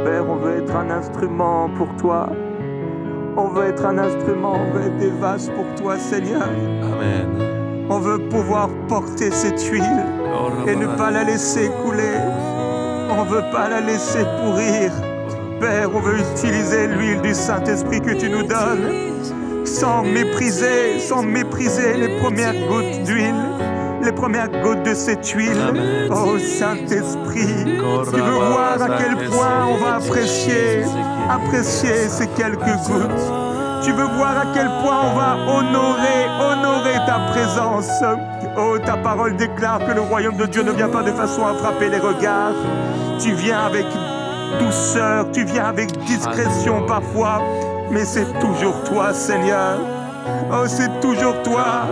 Père, on veut être un instrument pour toi. On veut être un instrument, on veut être des vases pour toi, Seigneur. Amen. On veut pouvoir porter cette huile et ne pas la laisser couler. On ne veut pas la laisser pourrir. Père, on veut utiliser l'huile du Saint-Esprit que tu nous donnes sans mépriser les premières gouttes d'huile, les premières gouttes de cette huile. Amen. Oh Saint-Esprit, tu veux voir à quel point on va apprécier ces quelques gouttes. Tu veux voir à quel point on va honorer ta présence. Oh, ta parole déclare que le royaume de Dieu ne vient pas de façon à frapper les regards. Tu viens avec douceur, tu viens avec discrétion parfois, mais c'est toujours toi, Seigneur. Oh, c'est toujours toi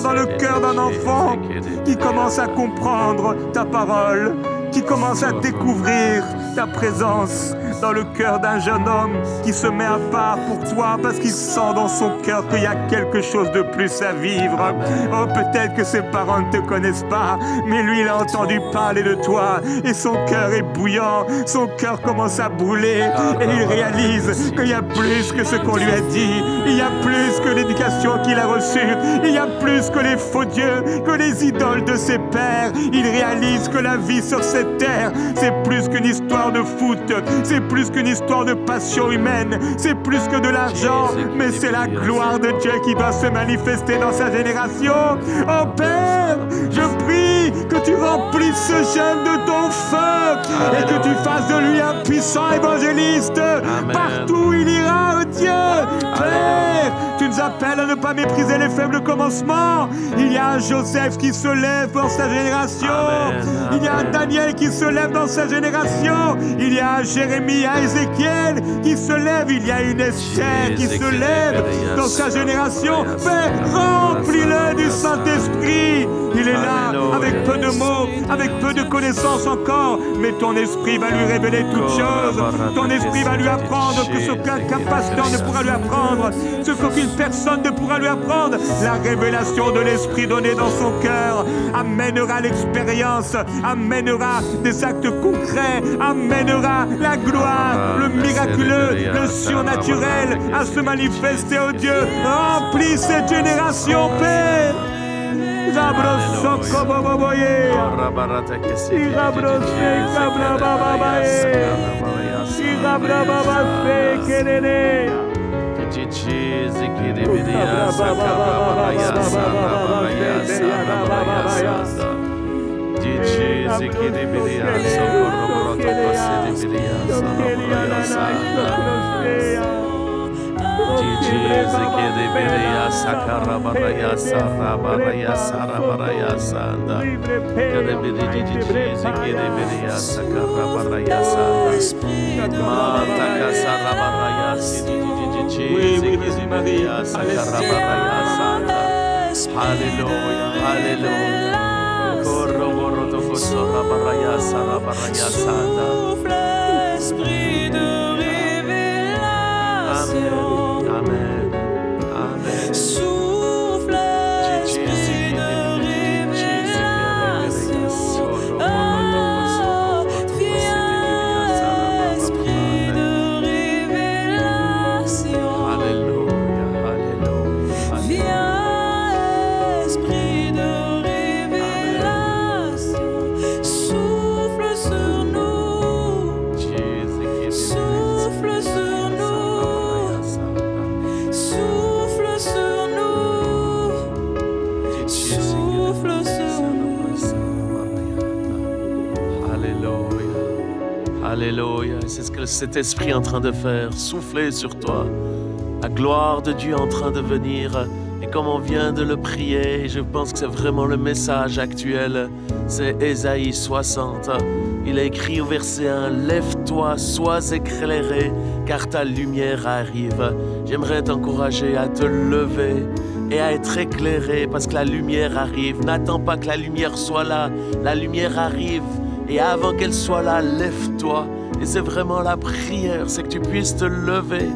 dans le cœur d'un enfant qui commence à comprendre ta parole, qui commence à découvrir ta présence dans le cœur d'un jeune homme qui se met à part pour toi parce qu'il sent dans son cœur qu'il y a quelque chose de plus à vivre. Oh, peut-être que ses parents ne te connaissent pas, mais lui, il a entendu parler de toi et son cœur est bouillant, son cœur commence à brûler et il réalise qu'il y a plus que ce qu'on lui a dit, il y a plus que l'éducation qu'il a reçue, il y a plus que les faux dieux, que les idoles de ses pères. Il réalise que la vie sur cette terre, c'est plus qu'une histoire de foot, c'est plus qu'une histoire de passion humaine, c'est plus que de l'argent, mais c'est la gloire de Dieu qui doit se manifester dans sa génération. Oh Père, je prie que tu remplisses ce jeune de ton feu et que tu fasses de lui un puissant évangéliste. Amen. Partout où il ira, oh Dieu. Père, tu nous appelles à ne pas mépriser les faibles commencements. Il y a un Joseph qui se lève dans sa génération. Amen. Il y a un Daniel qui se lève dans sa génération. Il y a un Jérémie, un Ézéchiel qui se lève. Il y a une Esther qui se lève dans sa génération. Père, remplis-le du Saint-Esprit. Il est là avec peu de mots, avec peu de connaissances encore, mais ton esprit va lui révéler toutes choses. Ton esprit va lui apprendre que ce qu'un pasteur ne pourra lui apprendre, ce qu'aucune personne ne pourra lui apprendre. La révélation de l'esprit donné dans son cœur amènera l'expérience, amènera des actes concrets, amènera la gloire, le miraculeux, le surnaturel à se manifester, oh Dieu. Remplis cette génération, Père. Esprit de révélation. Amen. Amen. Souffle, esprit de révélation. Oh, viens, esprit de révélation. Alléluia, alléluia. Viens, esprit de révélation. Souffle sur nous. Souffle sur nous. Souffle sur nous. Souffle sur nous. Alléluia. Alléluia. C'est ce que cet esprit est en train de faire. Souffler sur toi. La gloire de Dieu est en train de venir. Et comme on vient de le prier, je pense que c'est vraiment le message actuel. C'est Ésaïe 60. Il a écrit au verset 1, « Lève-toi, sois éclairé, car ta lumière arrive. » J'aimerais t'encourager à te lever et à être éclairé parce que la lumière arrive. N'attends pas que la lumière soit là. La lumière arrive et avant qu'elle soit là, lève-toi. Et c'est vraiment la prière, c'est que tu puisses te lever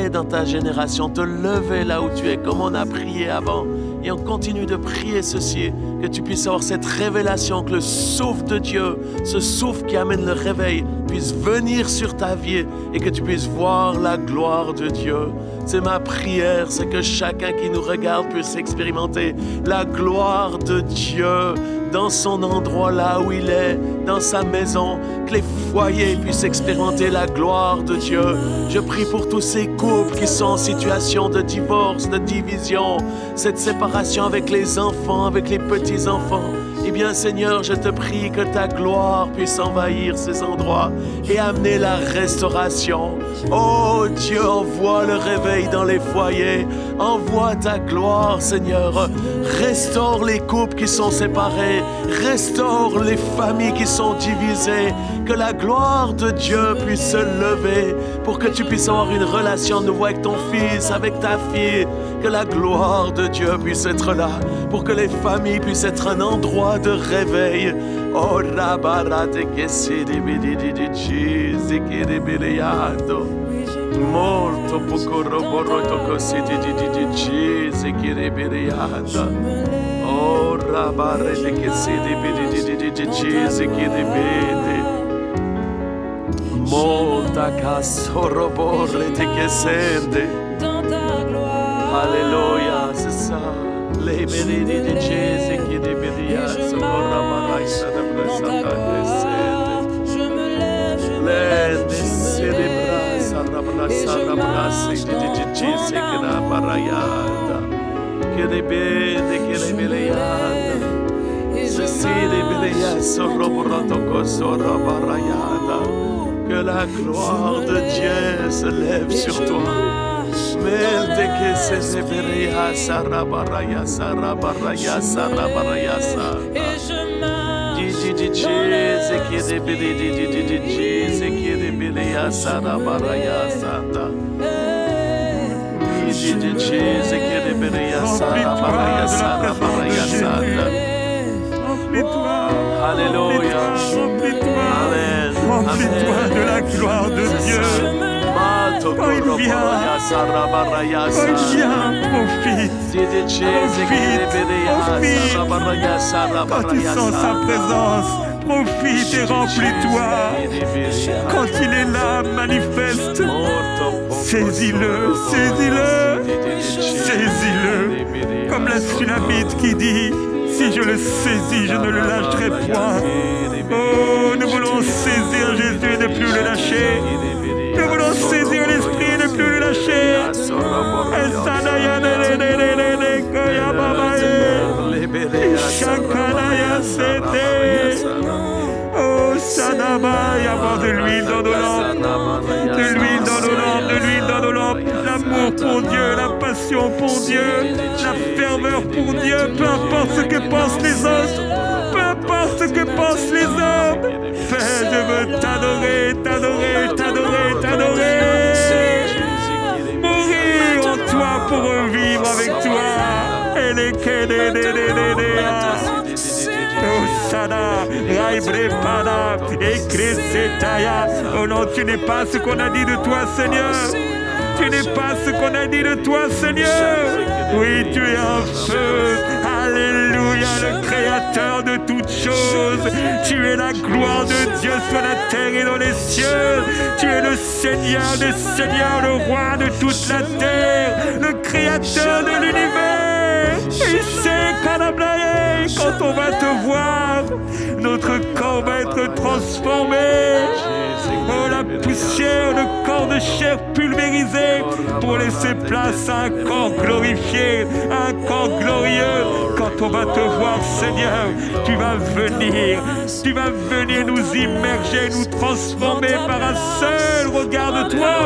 dans ta génération, te lever là où tu es, comme on a prié avant. Et on continue de prier ceci, que tu puisses avoir cette révélation, que le souffle de Dieu, ce souffle qui amène le réveil, puisse venir sur ta vie et que tu puisses voir la gloire de Dieu. C'est ma prière, c'est que chacun qui nous regarde puisse expérimenter la gloire de Dieu dans son endroit là où il est, dans sa maison, que les foyers puissent expérimenter la gloire de Dieu. Je prie pour tous ces couples qui sont en situation de divorce, de division, cette séparation avec les enfants, avec les petits-enfants. Eh bien, Seigneur, je te prie que ta gloire puisse envahir ces endroits et amener la restauration. Oh Dieu, envoie le réveil dans les foyers. Envoie ta gloire, Seigneur. Restaure les couples qui sont séparés. Restaure les familles qui sont divisées. Que la gloire de Dieu puisse se lever pour que tu puisses avoir une relation nouveau avec ton fils, avec ta fille. Que la gloire de Dieu puisse être là pour que les familles puissent être un endroit de réveil. Oh, rabarate que si di molto poco roboroto così di oh, rabarate che si di molta casso roborre che sente. Alléluia, c'est ça. Les bénis de Jésus qui débédia, socorra maraïsa de brasata descende. Les célébras, rabrasa, de Jésus que la barayada. Que de bene, que de beleada. Ceci de belea, sorrobroto cosora barayada. Que la gloire de Dieu se lève sur toi. Melde que se liberia sarabaraya sarabaraya sarabaraya sa. Di Jésus qui de Jésus qui de belia sarabaraya santa. Di Jésus qui de belia sarabaraya sarabaraya santa. Alléluia. Amen. Remplis-toi de la gloire de Dieu. Quand il vient, profite. Quand tu sens sa présence, profite et remplis-toi. Quand il est là, manifeste. Saisis-le, saisis-le, saisis-le. Comme la Sulamite qui dit, si je le saisis, je ne le lâcherai point. Oh, nous voulons saisir Jésus et ne plus le lâcher. Nous voulons saisir l'Esprit et ne plus le lâcher. Oh, Sadaba, y avoir de l'huile dans nos lampes. De l'huile dans nos lampes, de l'huile dans nos lampes. L'amour pour Dieu, la passion pour Dieu, la ferveur pour Dieu. Peu importe ce que pensent les autres. Peu importe ce que pensent les hommes. Père, je veux t'adorer, t'adorer, t'adorer, t'adorer. Mourir en toi pour revivre avec toi. Et les Osana, Raibrepana, et Kresetaya. Oh non, tu n'es pas ce qu'on a dit de toi, Seigneur. Tu n'es pas ce qu'on a dit de toi, Seigneur. Oui, tu es un feu. Alléluia, le créateur de toutes choses. Tu es la gloire de Dieu sur la terre et dans les cieux. Tu es le Seigneur des seigneurs, le roi de toute la terre, le créateur de l'univers. Et c'est quand on va te voir, notre corps va être transformé. Oh, la poussière, le corps de chair pulvérisé pour laisser place à un corps glorifié, un corps glorieux. Quand on va te voir, Seigneur, tu vas venir nous immerger, nous transformer par un seul regard de toi.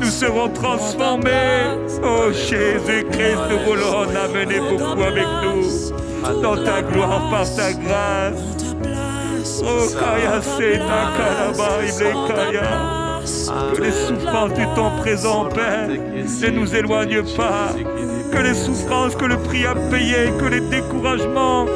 Nous serons transformés. Oh Jésus-Christ, nous voulons en amener beaucoup avec nous dans ta gloire, par ta grâce. Oh Kaya Seta Kalaba Iblekaya. Que les souffrances du temps présent, Père, ne nous éloignent pas. Que les souffrances, que le prix à payer, que les découragements,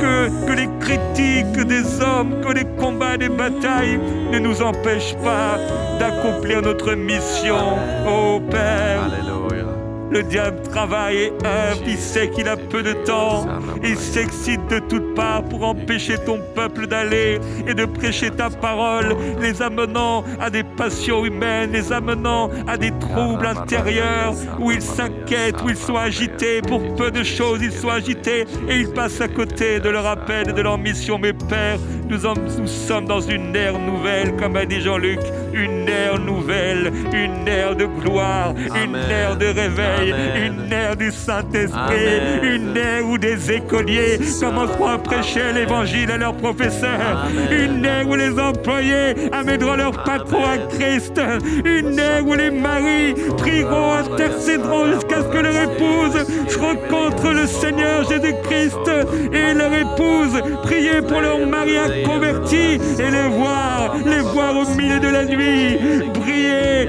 que les critiques des hommes, que les combats, des batailles ne nous empêchent pas d'accomplir notre mission. Oh Père, Alléluia. Le diable travaille et œuvre, il sait qu'il a peu de temps. Il s'excite de toutes parts pour empêcher ton peuple d'aller et de prêcher ta parole, les amenant à des passions humaines, les amenant à des troubles intérieurs où ils s'inquiètent, où ils sont agités. Pour peu de choses, ils sont agités et ils passent à côté de leur appel et de leur mission. Mais Père, nous sommes dans une ère nouvelle, comme a dit Jean-Luc, une ère nouvelle, une ère de gloire, une ère de réveil, une ère du Saint-Esprit, une ère où des écoliers commenceront à prêcher l'évangile à leurs professeurs, une ère où les employés amèneront leurs patrons à Christ, une ère où les maris prieront, intercéderont jusqu'à ce que leur épouse rencontre le Seigneur Jésus-Christ et leur épouse prier pour leur mari converti et les voir au milieu de la nuit, prier,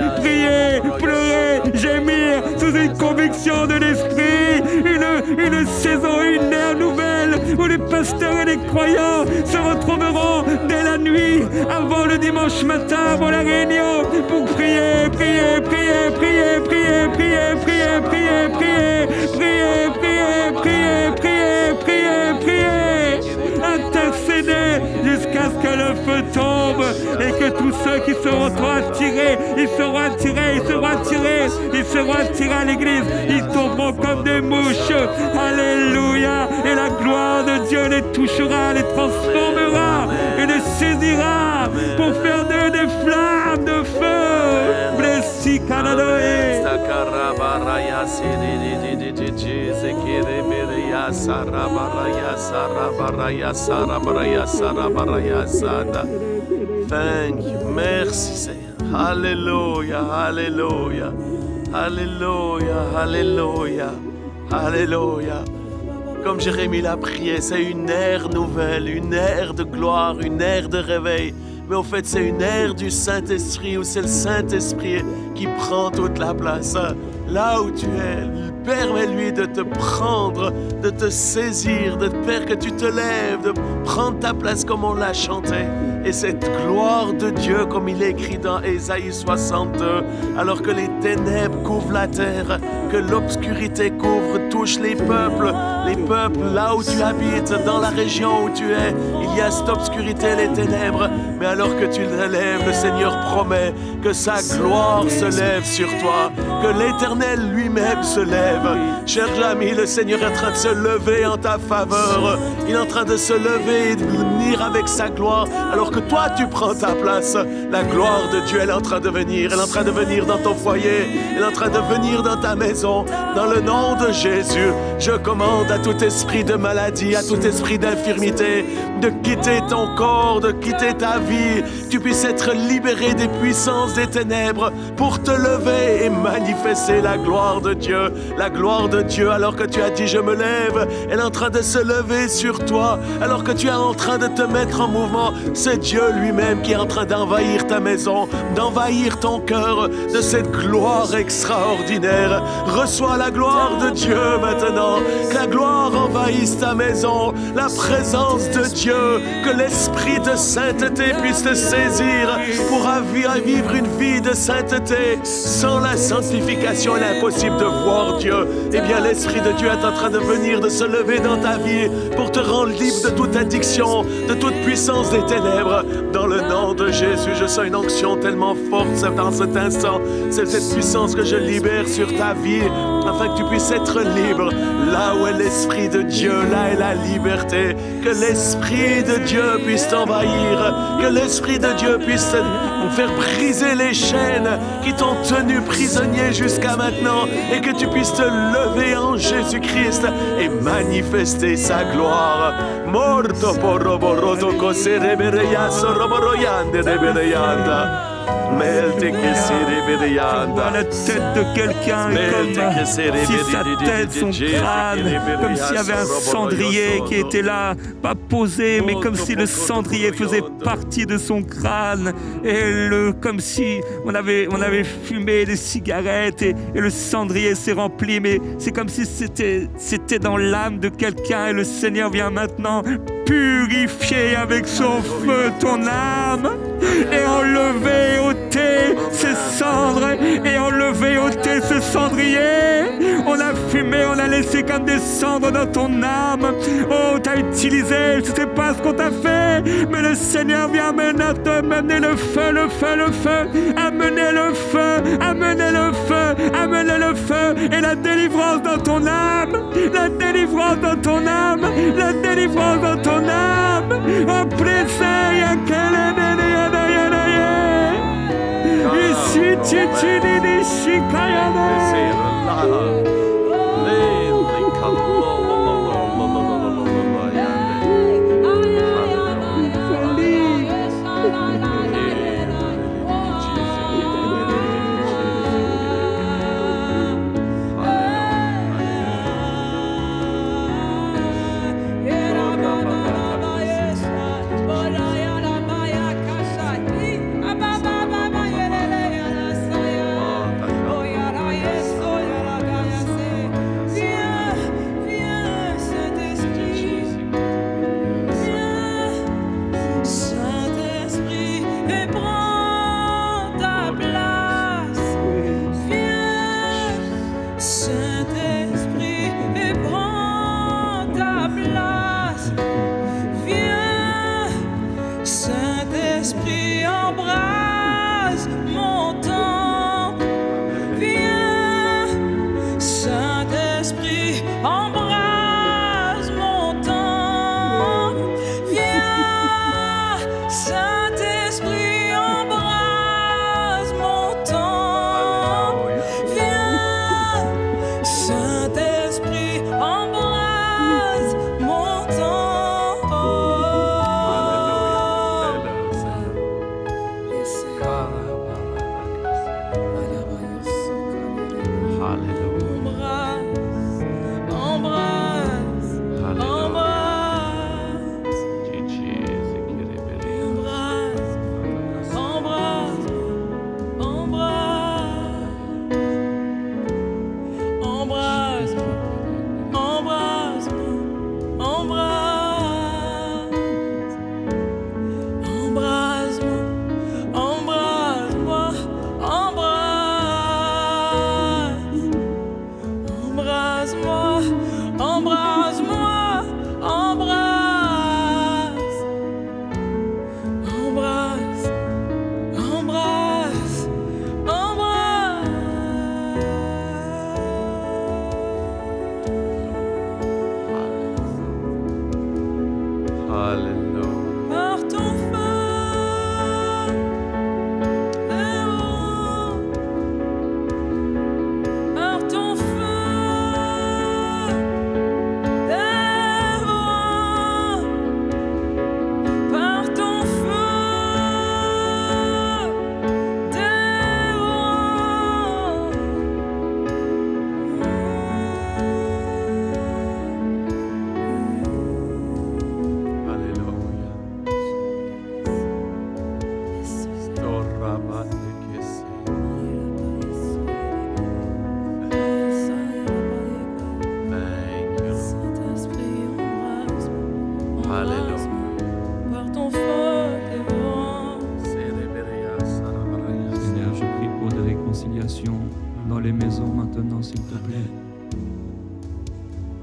pleurer, gémir sous une conviction de l'esprit, une saison, une ère nouvelle où les pasteurs et les croyants se retrouveront dès la nuit, avant le dimanche matin, avant la réunion, pour prier, intercéder jusqu'à ce que le feu tombe et que tous ceux qui seront attirés, ils seront attirés à l'église, ils tomberont comme des mouches. Alléluia. Et la gloire de Dieu les touchera, les transformera et les saisira pour faire d'eux des flammes de feu. Blessi Canadae. Thank you. Merci Seigneur. Alléluia, alléluia, alléluia, alléluia, alléluia. Comme Jérémie l'a prié, c'est une ère nouvelle, une ère de gloire, une ère de réveil. Mais au fait, c'est une ère du Saint-Esprit où c'est le Saint-Esprit qui prend toute la place. Là où tu es, permets-lui de te prendre, de te saisir, de faire que tu te lèves, de prendre ta place comme on l'a chanté. Et cette gloire de Dieu, comme il est écrit dans Ésaïe 62, alors que les ténèbres couvrent la terre, que l'obscurité touche les peuples là où tu habites, dans la région où tu es, il y a cette obscurité, les ténèbres, mais alors que tu te lèves, le Seigneur promet que sa gloire se lève sur toi, que l'Éternel lui-même se lève. Cher ami, le Seigneur est en train de se lever en ta faveur, il est en train de se lever et de venir avec sa gloire, alors que toi tu prends ta place. La gloire de Dieu, elle est en train de venir, elle est en train de venir dans ton foyer, elle est en train de venir dans ta maison, dans le nom de Jésus. Je commande à tout esprit de maladie, à tout esprit d'infirmité, de quitter ton corps, de quitter ta vie, tu puisses être libéré des puissances des ténèbres pour te lever et manifester la gloire de Dieu. La gloire de Dieu, alors que tu as dit je me lève, elle est en train de se lever sur toi, alors que tu es en train de te mettre en mouvement. C'est Dieu lui-même qui est en train d'envahir ta maison, d'envahir ton cœur de cette gloire extraordinaire. Reçois la gloire de Dieu maintenant, que la gloire envahisse ta maison, la présence de Dieu, que l'esprit de sainteté puisse te saisir pour vivre une vie de sainteté. Sans la sanctification, il est impossible de voir Dieu. Eh bien, l'esprit de Dieu est en train de venir, de se lever dans ta vie pour te rendre libre de toute addiction, de toute puissance des ténèbres. Dans le nom de Jésus, je sens une onction tellement forte dans cet instant. C'est cette puissance que je libère sur ta vie, afin que tu puisses être libre. Là où est l'Esprit de Dieu, là est la liberté. Que l'Esprit de Dieu puisse t'envahir, que l'Esprit de Dieu puisse te faire briser les chaînes qui t'ont tenu prisonnier jusqu'à maintenant, et que tu puisses te lever en Jésus-Christ et manifester sa gloire. Morto poroboroto koserebereya soroboroyande rebereyanda. Dans la tête de quelqu'un, comme si sa tête, son crâne, comme s'il y avait un cendrier qui était là, pas posé, mais comme si le cendrier faisait partie de son crâne, et comme si on avait fumé des cigarettes et le cendrier s'est rempli, mais c'est comme si c'était dans l'âme de quelqu'un, et le Seigneur vient maintenant purifier avec son feu ton âme, et enlever, ôter ces cendres et enlever, ôter ce cendrier. On a fumé, on a laissé comme des cendres dans ton âme. Oh, t'as utilisé, je sais pas ce qu'on t'a fait, mais le Seigneur vient maintenant amener le feu, le feu, le feu, amener le feu, amener le feu, amener le feu et la délivrance dans ton âme, la délivrance dans ton âme, la délivrance dans ton âme. Oh, plaisir, ici, chichini, shikayana. Saint-Esprit, embrase mon temps. Viens, Saint-Esprit, embrase mon temps. Viens, Saint-Esprit, embrase mon temps. Viens, Saint-Esprit, embrase mon temps. Dans les maisons maintenant, s'il te plaît.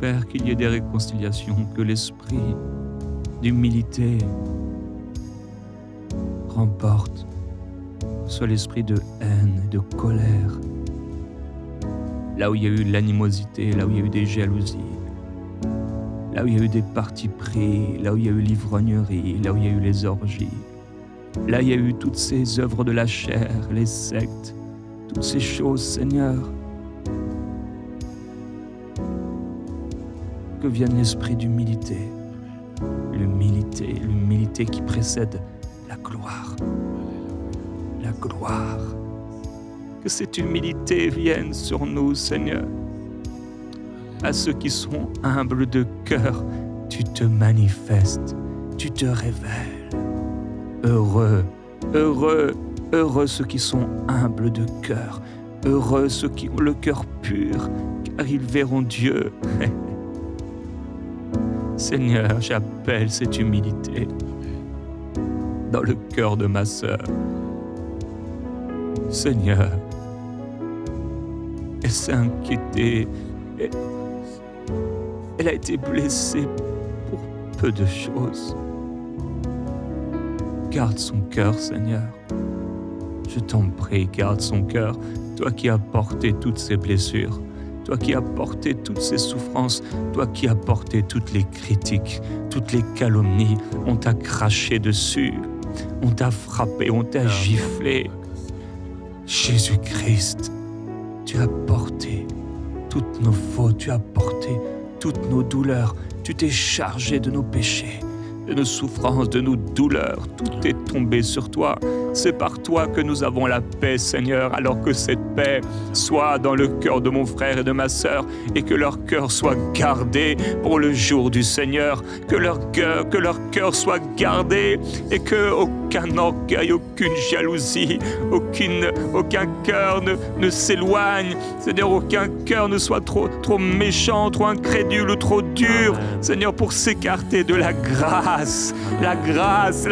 Père, qu'il y ait des réconciliations, que l'esprit d'humilité remporte, soit l'esprit de haine, de colère. Là où il y a eu de l'animosité, là où il y a eu des jalousies, là où il y a eu des partis pris, là où il y a eu l'ivrognerie, là où il y a eu les orgies, là où il y a eu toutes ces œuvres de la chair, les sectes, toutes ces choses, Seigneur, que vienne l'esprit d'humilité, l'humilité qui précède la gloire, la gloire. Que cette humilité vienne sur nous, Seigneur. À ceux qui sont humbles de cœur, tu te manifestes, tu te révèles. Heureux, heureux, heureux ceux qui sont humbles de cœur, heureux ceux qui ont le cœur pur, car ils verront Dieu. Seigneur, j'appelle cette humilité. dans le cœur de ma sœur. Seigneur, elle s'est inquiétée. Elle a été blessée pour peu de choses. Garde son cœur, Seigneur. Je t'en prie, garde son cœur, toi qui as porté toutes ces blessures, toi qui as porté toutes ces souffrances, toi qui as porté toutes les critiques, toutes les calomnies. On t'a craché dessus, on t'a frappé, on t'a giflé. Jésus-Christ, tu as porté toutes nos fautes, tu as porté toutes nos douleurs, tu t'es chargé de nos péchés, de nos souffrances, de nos douleurs. Tout est tombé sur toi. C'est par toi que nous avons la paix, Seigneur, alors que cette paix soit dans le cœur de mon frère et de ma sœur et que leur cœur soit gardé pour le jour du Seigneur, que leur cœur soit gardé et que aucun orgueil, aucune jalousie, aucun cœur ne s'éloigne. Seigneur, aucun cœur ne soit trop méchant, trop incrédule ou trop dur, Seigneur, pour s'écarter de la grâce, la grâce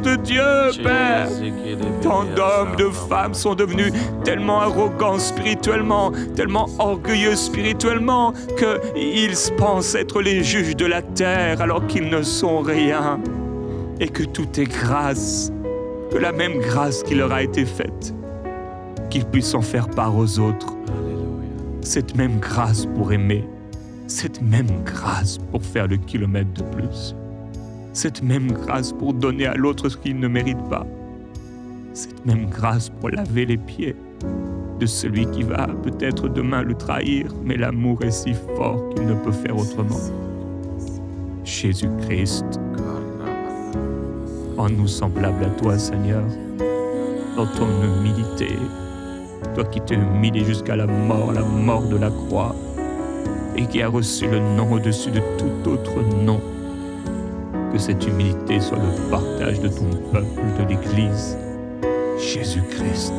de Dieu, Père. Tant d'hommes, de femmes sont devenus tellement arrogants spirituellement, tellement orgueilleux spirituellement, qu'ils pensent être les juges de la terre alors qu'ils ne sont rien. Et que tout est grâce, que la même grâce qui leur a été faite, qu'ils puissent en faire part aux autres. Cette même grâce pour aimer, cette même grâce pour faire le kilomètre de plus, cette même grâce pour donner à l'autre ce qu'il ne mérite pas, cette même grâce pour laver les pieds de celui qui va peut-être demain le trahir, mais l'amour est si fort qu'il ne peut faire autrement. Jésus-Christ, rends-nous semblables à toi, Seigneur, dans ton humilité, toi qui t'es humilié jusqu'à la mort de la croix, et qui a reçu le nom au-dessus de tout autre nom. Que cette humilité soit le partage de ton peuple, de l'Église. Jésus-Christ.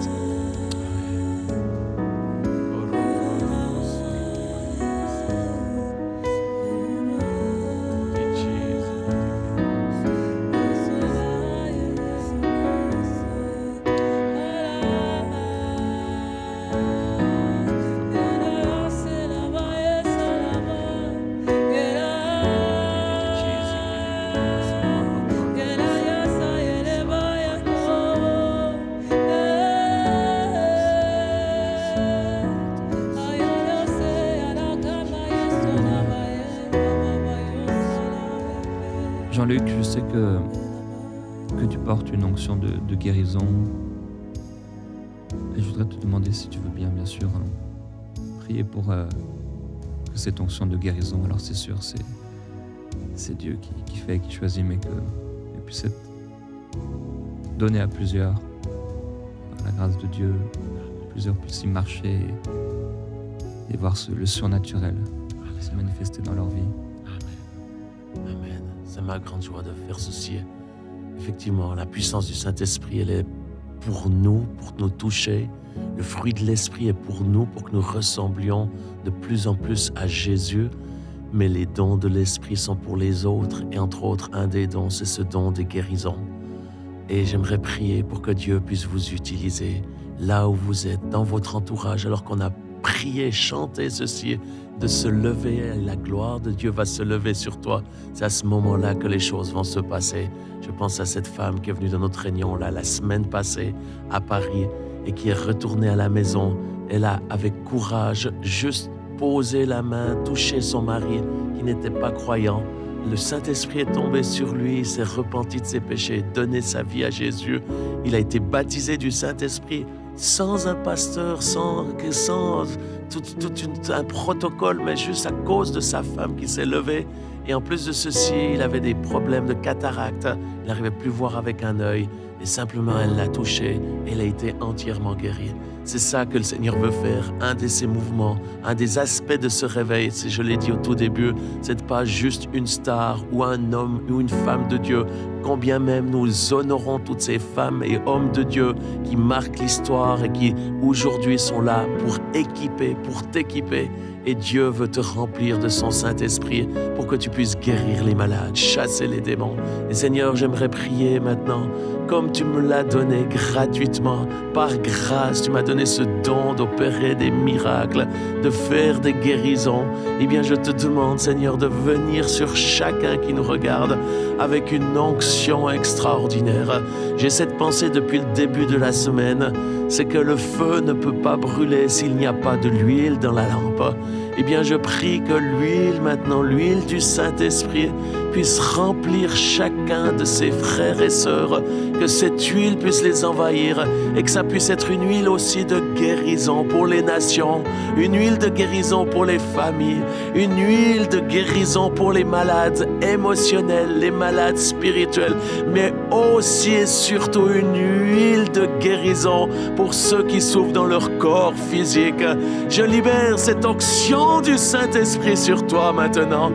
Jean-Luc, je sais que tu portes une onction de guérison. Et je voudrais te demander si tu veux bien sûr, prier pour que cette onction de guérison, alors c'est sûr, c'est Dieu qui fait, qui choisit, mais qu'elle puisse être donnée à plusieurs, par la grâce de Dieu, plusieurs puissent y marcher et voir le surnaturel se manifester dans leur vie. Amen. C'est ma grande joie de faire ceci. Effectivement, la puissance du Saint-Esprit, elle est pour nous toucher. Le fruit de l'Esprit est pour nous, pour que nous ressemblions de plus en plus à Jésus. Mais les dons de l'Esprit sont pour les autres. Et entre autres, un des dons, c'est ce don des guérisons. Et j'aimerais prier pour que Dieu puisse vous utiliser là où vous êtes, dans votre entourage, alors qu'on a prié, chanté ceci, de se lever, et la gloire de Dieu va se lever sur toi. C'est à ce moment-là que les choses vont se passer. Je pense à cette femme qui est venue dans notre réunion là, la semaine passée à Paris et qui est retournée à la maison. Elle a, avec courage, juste posé la main, touché son mari qui n'était pas croyant. Le Saint-Esprit est tombé sur lui, il s'est repenti de ses péchés, donné sa vie à Jésus. Il a été baptisé du Saint-Esprit sans un pasteur, sans tout un protocole, mais juste à cause de sa femme qui s'est levée. Et en plus de ceci, il avait des problèmes de cataracte. Il n'arrivait plus à voir avec un œil. Et simplement, elle l'a touché et elle a été entièrement guérie. C'est ça que le Seigneur veut faire. Un de ses mouvements, un des aspects de ce réveil, je l'ai dit au tout début, c'est pas juste une star ou un homme ou une femme de Dieu. Combien même nous honorons toutes ces femmes et hommes de Dieu qui marquent l'histoire et qui aujourd'hui sont là pour équiper, pour t'équiper. Et Dieu veut te remplir de son Saint-Esprit pour que tu puisses guérir les malades, chasser les démons. Et Seigneur, j'aimerais prier maintenant, comme tu me l'as donné gratuitement, par grâce, tu m'as donné ce don d'opérer des miracles, de faire des guérisons. Eh bien, je te demande, Seigneur, de venir sur chacun qui nous regarde avec une onction extraordinaire. J'ai cette pensée depuis le début de la semaine, c'est que le feu ne peut pas brûler s'il n'y a pas de l'huile dans la lampe. Eh bien, je prie que l'huile maintenant, l'huile du Saint-Esprit, puisse remplir chacun de ses frères et sœurs, que cette huile puisse les envahir et que ça puisse être une huile aussi de guérison pour les nations, une huile de guérison pour les familles, une huile de guérison pour les malades émotionnels, les malades spirituels, mais aussi et surtout une huile de guérison pour ceux qui souffrent dans leur corps physique. Je libère cette onction du Saint-Esprit sur toi maintenant.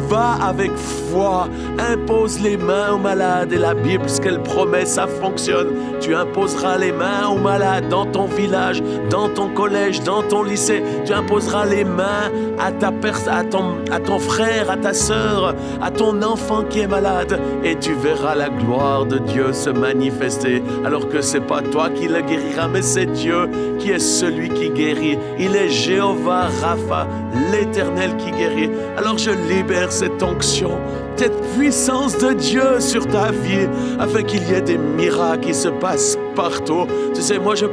Va avec foi, impose les mains aux malades et la Bible, ce qu'elle promet, ça fonctionne. Tu imposeras les mains aux malades dans ton village, dans ton collège, dans ton lycée. Tu imposeras les mains à ton frère, à ta sœur, à ton enfant qui est malade et tu verras la gloire de Dieu se manifester. Alors que c'est pas toi qui le guérira, mais c'est Dieu qui est celui qui guérit. Il est Jéhovah Rapha, l'Éternel qui guérit. Alors je libère cette onction, cette puissance de Dieu sur ta vie, afin qu'il y ait des miracles qui se passent partout. Tu sais, moi je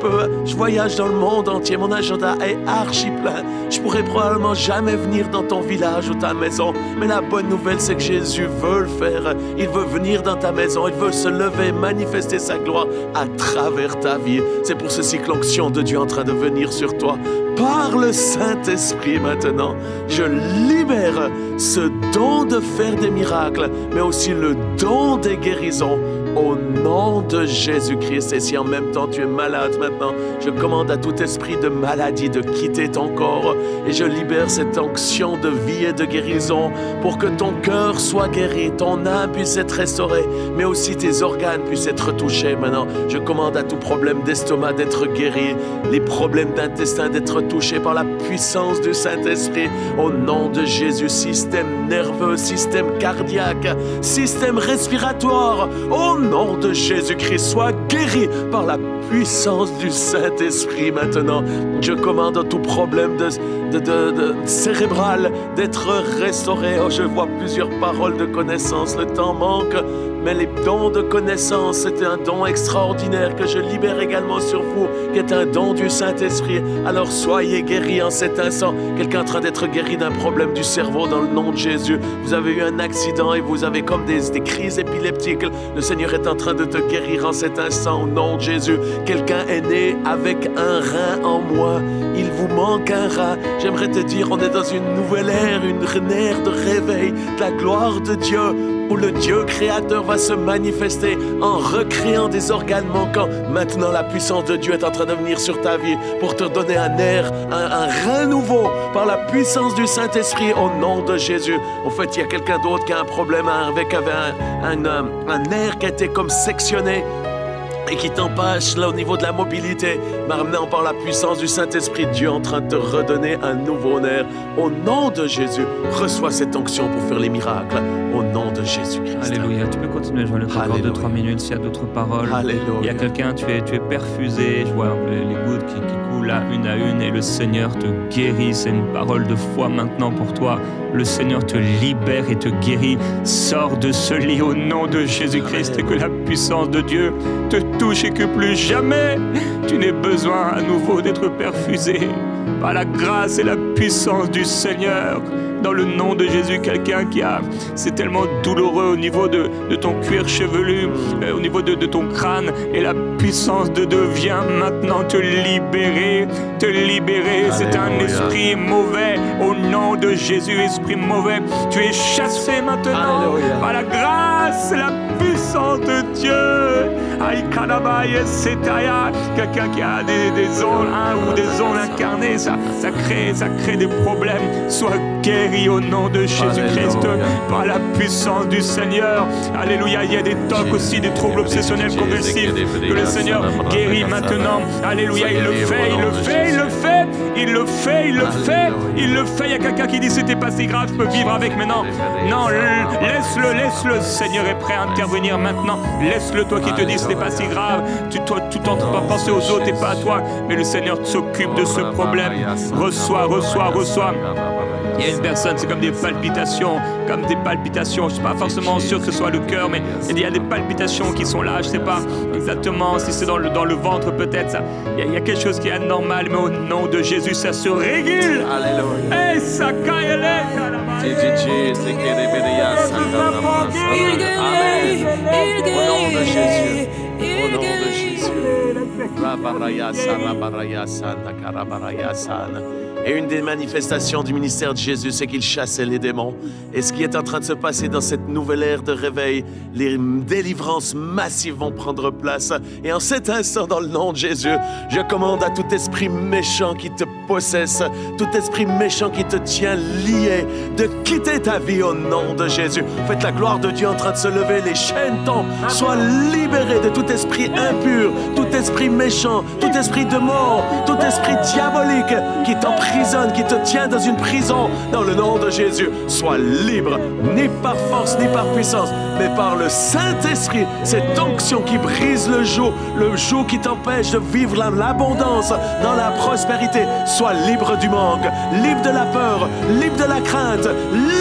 voyage dans le monde entier, mon agenda est archi plein. Je pourrais probablement jamais venir dans ton village ou ta maison, mais la bonne nouvelle c'est que Jésus veut le faire. Il veut venir dans ta maison, il veut se lever, manifester sa gloire à travers ta vie. C'est pour ceci que l'onction de Dieu est en train de venir sur toi. Par le Saint-Esprit maintenant, je libère ce don de faire des miracles, mais aussi le don des guérisons au nom de Jésus-Christ. Et si en même temps tu es malade maintenant, je commande à tout esprit de maladie de quitter ton corps et je libère cette onction de vie et de guérison pour que ton cœur soit guéri, ton âme puisse être restaurée, mais aussi tes organes puissent être touchés maintenant. Je commande à tout problème d'estomac d'être guéri, les problèmes d'intestin d'être touchés par la puissance du Saint-Esprit au nom de Jésus. Système nerveux, système cardiaque, système respiratoire, au nom de Jésus-Christ, sois guéri par la puissance du Saint-Esprit maintenant. Je commande à tout problème de cérébral d'être restauré. Oh, je vois plusieurs paroles de connaissance, le temps manque, mais les dons de connaissance, c'est un don extraordinaire que je libère également sur vous, qui est un don du Saint-Esprit. Alors soyez guéris en cet instant. Quelqu'un est en train d'être guéri d'un problème du cerveau dans le nom de Jésus. Vous avez eu un accident et vous avez comme des crises épileptiques. Le Seigneur est en train de te guérir en cet instant au nom de Jésus. Quelqu'un est né avec un rein en moins. Il vous manque un rein. J'aimerais te dire, on est dans une nouvelle ère, une ère de réveil, de la gloire de Dieu, où le Dieu créateur va se manifester en recréant des organes manquants. Maintenant, la puissance de Dieu est en train de venir sur ta vie pour te donner un air, un rein nouveau par la puissance du Saint-Esprit au nom de Jésus. En fait, il y a quelqu'un d'autre qui a un problème avec un nerf qui a été comme sectionné et qui t'empêche là au niveau de la mobilité. Maintenant, par la puissance du Saint-Esprit, Dieu est en train de te redonner un nouveau nerf. Au nom de Jésus, reçois cette onction pour faire les miracles. Au nom de Jésus-Christ. Alléluia. Tu peux continuer, je vais encore 2-3 minutes s'il y a d'autres paroles. Alléluia. Il y a quelqu'un, tu es perfusé, je vois les gouttes qui coulent à une et le Seigneur te guérit. C'est une parole de foi maintenant pour toi. Le Seigneur te libère et te guérit. Sors de ce lit au nom de Jésus-Christ et que la puissance de Dieu te touche et que plus jamais tu n'aies besoin à nouveau d'être perfusé par la grâce et la puissance du Seigneur. Dans le nom de Jésus, quelqu'un c'est tellement douloureux au niveau de ton cuir chevelu, au niveau de ton crâne, et la puissance de Dieu vient maintenant te libérer. C'est un esprit mauvais. Au nom de Jésus, esprit mauvais, tu es chassé maintenant. Alléluia. Par la grâce et la puissance puissance de Dieu. Aïe, Kanabaye, Setaya. Quelqu'un qui a des ondes, ou des ondes incarnées, ça crée des problèmes. Sois guéri au nom de Jésus-Christ par la puissance du Seigneur. Alléluia. Il y a des tocs aussi, des troubles obsessionnels convulsifs que le Seigneur guérit maintenant. Alléluia. Il le fait, il le fait, il le fait, il le fait, il le fait, il le fait. Il y a quelqu'un qui dit c'était pas si grave, je peux vivre avec maintenant. Non, laisse-le, laisse-le. Le Seigneur est prêt à intervenir maintenant. Laisse-le, toi qui te dis ce n'est pas si grave. Tu tentes pas penser aux autres et pas à toi, mais le Seigneur s'occupe de ce problème. Reçois, reçois, reçois. Il y a une personne, c'est comme des palpitations, Je ne suis pas forcément sûr que ce soit le cœur, mais il y a des palpitations qui sont là. Je ne sais pas exactement si c'est dans le ventre peut-être. Il y a quelque chose qui est anormal, mais au nom de Jésus, ça se régule. Alléluia. Et ça caille. Au nom de Jésus. Au nom de Jésus. Et une des manifestations du ministère de Jésus, c'est qu'il chassait les démons. Et ce qui est en train de se passer dans cette nouvelle ère de réveil, les délivrances massives vont prendre place. Et en cet instant, dans le nom de Jésus, je commande à tout esprit méchant qui te possesse, tout esprit méchant qui te tient lié, de quitter ta vie au nom de Jésus. Faites la gloire de Dieu en train de se lever, les chaînes tombent. Sois libéré de tout esprit impur, tout esprit méchant, tout esprit de mort, tout esprit diabolique qui t'emprisonne, qui te tient dans une prison. Dans le nom de Jésus, sois libre, ni par force, ni par puissance, mais par le Saint-Esprit, cette onction qui brise le joug qui t'empêche de vivre l'abondance dans la prospérité. Sois libre du manque, libre de la peur, libre de la crainte,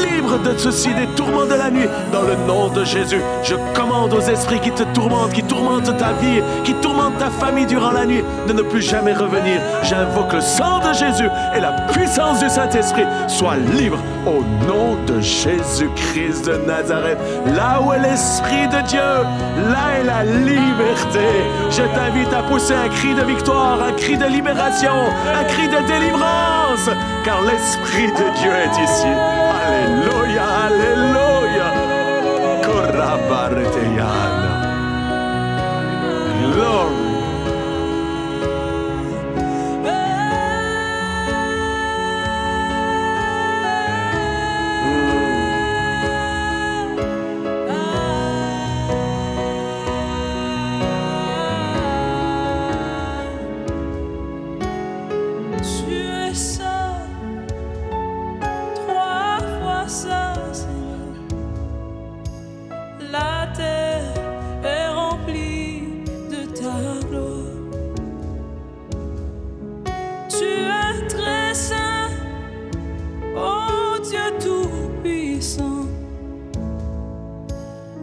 libre de ceci, des tourments de la nuit. Dans le nom de Jésus, je commande aux esprits qui te tourmentent, qui tourmentent ta vie, qui tourmentent ta famille durant la nuit, de ne plus jamais revenir. J'invoque le sang de Jésus et la puissance du Saint-Esprit. Sois libre au nom de Jésus-Christ de Nazareth. Là où est l'Esprit de Dieu, là est la liberté. Je t'invite à pousser un cri de victoire, un cri de libération, un cri de délivrance, car l'Esprit de Dieu est ici. Alléluia, alléluia. Korabareteyana. Glory.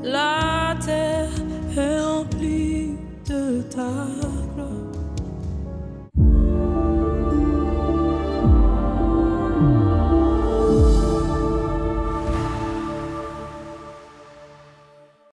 La terre est remplie de ta